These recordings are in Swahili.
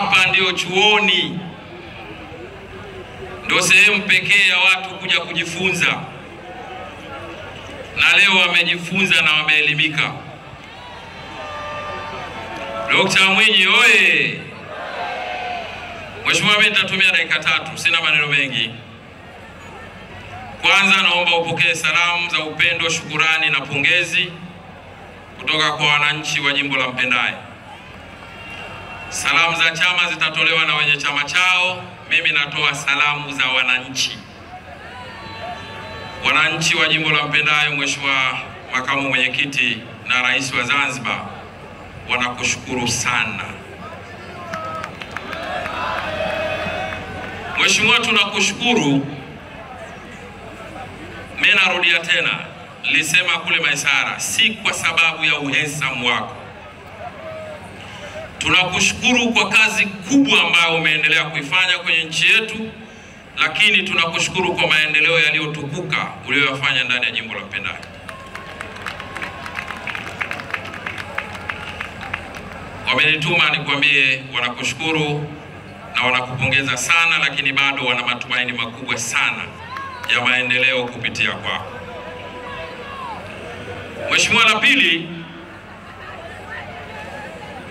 Hapa ndio chuoni, ndio sehemu pekee ya watu kuja kujifunza, na leo wamejifunza na wameelimika. Dr. Mwinyi oye! Mheshimiwa, mimi nitatumia dakika 3, sina maneno mengi. Kwanza naomba upokee salamu za upendo, shukurani na pongezi kutoka kwa wananchi wa jimbo la Mpendae. Salamu za chama zitatolewa na wenye chama chao. Mimi natoa salamu za wananchi. Wananchi wa jimbo la Mpendae, Mheshimiwa Makamu Mwenyekiti na Rais wa Zanzibar, wanakushukuru sana. Mheshimiwa, tunakushukuru. Mimi narudia tena, nilisema kule Maisara, si kwa sababu ya uhesamu wako. Tunakushukuru kwa kazi kubwa ambayo umeendelea kuifanya kwenye nchi yetu, lakini tunakushukuru kwa maendeleo yaliyotukuka uliyofanya ndani ya jimbo la Mpendae. Wamenituma nikwambie wanakushukuru na wanakupongeza sana, lakini bado wana matumaini makubwa sana ya maendeleo kupitia kwako. Mheshimiwa, la pili,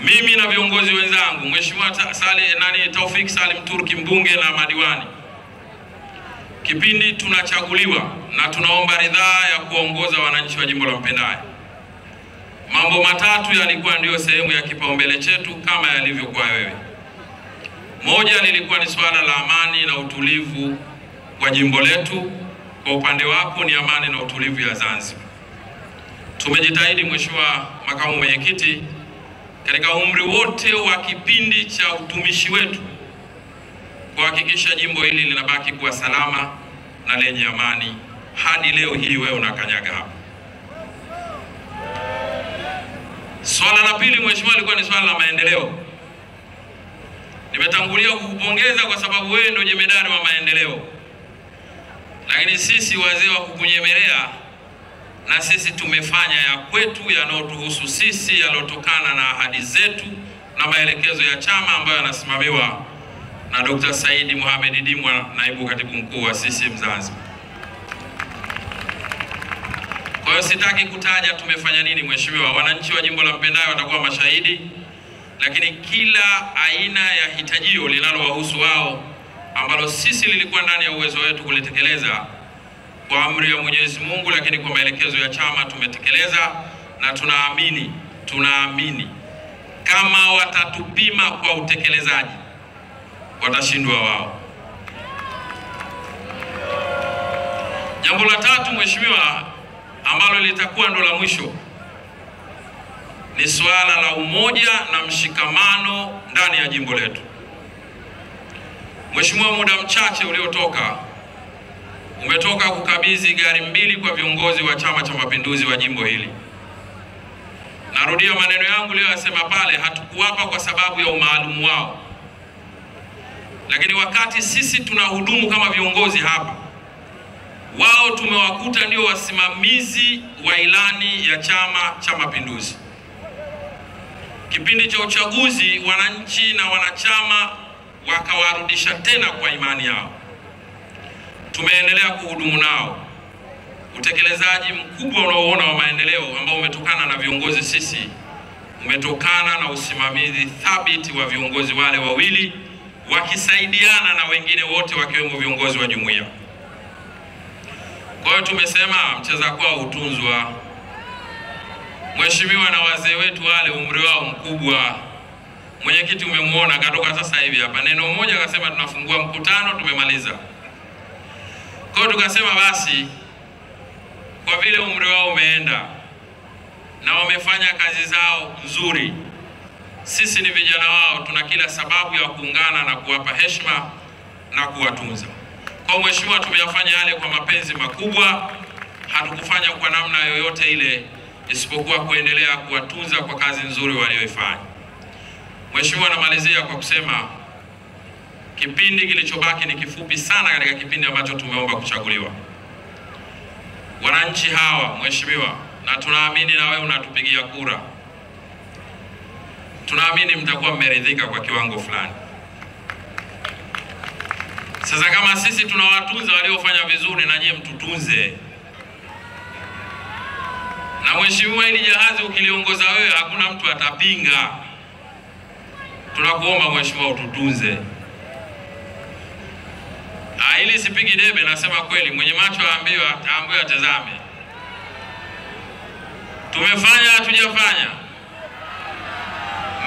mimi na viongozi wenzangu, Mheshimiwa Taufik Salim Turki mbunge na madiwani, kipindi tunachaguliwa na tunaomba ridhaa ya kuongoza wananchi wa jimbo la Mpendae, mambo matatu yalikuwa ndio sehemu ya kipaumbele chetu kama yalivyokuwa wewe. Moja lilikuwa ni swala la amani na utulivu wa jimbo letu. Kwa upande wako ni amani na utulivu ya Zanzibar. Tumejitahidi Mheshimiwa Makamu Mwenyekiti, katika umri wote wa kipindi cha utumishi wetu kuhakikisha jimbo hili linabaki kuwa salama na lenye amani. Hadi leo hii wewe unakanyaga hapa. Swala la pili Mheshimiwa lilikuwa ni swala la maendeleo. Nimetangulia kukupongeza kwa sababu wewe ndio jemedari wa maendeleo. Lakini sisi wazee wa kukunyemelea, na sisi tumefanya ya kwetu yanayotuhusu sisi, yalotokana na ahadi zetu na maelekezo ya chama ambayo yanasimamiwa na Dr. Saidi Mohamed Dimwa, naibu katibu mkuu wa CCM Zanzibar. Kwa hiyo sitaki kutaja tumefanya nini Mheshimiwa. Wananchi wa jimbo la Mpendae watakuwa mashahidi, lakini kila aina ya hitajio linalowahusu wao ambalo sisi lilikuwa ndani ya uwezo wetu kulitekeleza kwa amri ya Mwenyezi Mungu, lakini kwa maelekezo ya chama tumetekeleza, na tunaamini kama watatupima kwa utekelezaji watashindwa wao. Jambo la tatu Mheshimiwa, ambalo litakuwa ndo la mwisho, ni swala la umoja na mshikamano ndani ya jimbo letu. Mheshimiwa, muda mchache uliotoka umetoka kukabidhi gari 2 kwa viongozi wa Chama cha Mapinduzi wa jimbo hili. Narudia maneno yangu leo yasema pale, hatukuwapa kwa sababu ya umaalumu wao, lakini wakati sisi tunahudumu kama viongozi hapa, wao tumewakuta ndio wasimamizi wa ilani ya Chama cha Mapinduzi. Kipindi cha uchaguzi wananchi na wanachama wakawarudisha tena kwa imani yao. Tumeendelea kuhudumu nao. Utekelezaji mkubwa unaoona wa maendeleo ambao umetokana na viongozi sisi, umetokana na usimamizi thabiti wa viongozi wale wawili, wakisaidiana na wengine wote wakiwemo viongozi wa jumuiya. Kwa hiyo tumesema mcheza kwao utunzwa. Mheshimiwa, na wazee wetu wale umri wao mkubwa, mwenyekiti umemuona katoka sasa hivi hapa, neno moja akasema tunafungua mkutano, tumemaliza. Kwa hiyo tukasema basi, kwa vile umri wao umeenda na wamefanya kazi zao nzuri, sisi ni vijana wao, tuna kila sababu ya kuungana na kuwapa heshima na kuwatunza. Kwa Mheshimiwa, tumeyafanya yale kwa mapenzi makubwa, hatukufanya kwa namna yoyote ile isipokuwa kuendelea kuwatunza kwa kazi nzuri walioifanya. Mheshimiwa, namalizia kwa kusema kipindi kilichobaki ni kifupi sana katika kipindi ambacho tumeomba kuchaguliwa. Wananchi hawa Mheshimiwa, na tunaamini na wewe unatupigia kura, tunaamini mtakuwa mmeridhika kwa kiwango fulani. Sasa kama sisi tunawatunza waliofanya vizuri, na nyie mtutunze. Na mheshimiwa, hili jahazi ukiliongoza wewe hakuna mtu atapinga. Tunakuomba mheshimiwa ututunze. Ili sipigi debe, nasema kweli, mwenye macho aambiwe atazame. Tumefanya hatujafanya?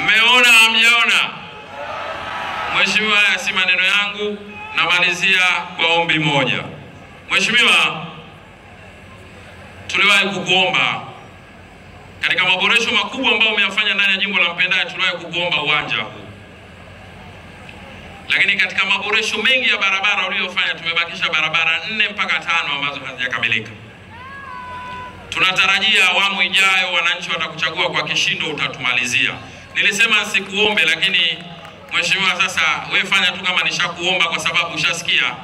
Mmeona hamjaona? Mheshimiwa, haya si maneno yangu, namalizia kwa ombi moja. Mheshimiwa, tuliwahi kukuomba katika maboresho makubwa ambayo umeyafanya ndani ya jimbo la Mpendae, tuliwahi kukuomba uwanja huu. Lakini katika maboresho mengi ya barabara uliyofanya, tumebakisha barabara 4 mpaka 5 ambazo hazijakamilika. Tunatarajia awamu ijayo wananchi watakuchagua kwa kishindo, utatumalizia. Nilisema sikuombe, lakini mheshimiwa, sasa wewe fanya tu kama nishakuomba, kwa sababu ushasikia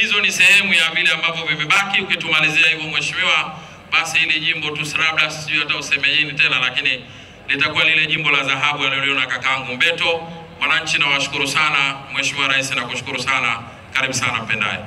hizo ni sehemu ya vile ambavyo vimebaki. Ukitumalizia hivyo mheshimiwa, basi hili jimbo tusirabda, sijui hata useme nini tena, lakini litakuwa lile jimbo la dhahabu aliloliona kakaangu Mbeto. Wananchi na washukuru sana. Mheshimiwa Rais, na kushukuru sana. Karibu sana Mpendae.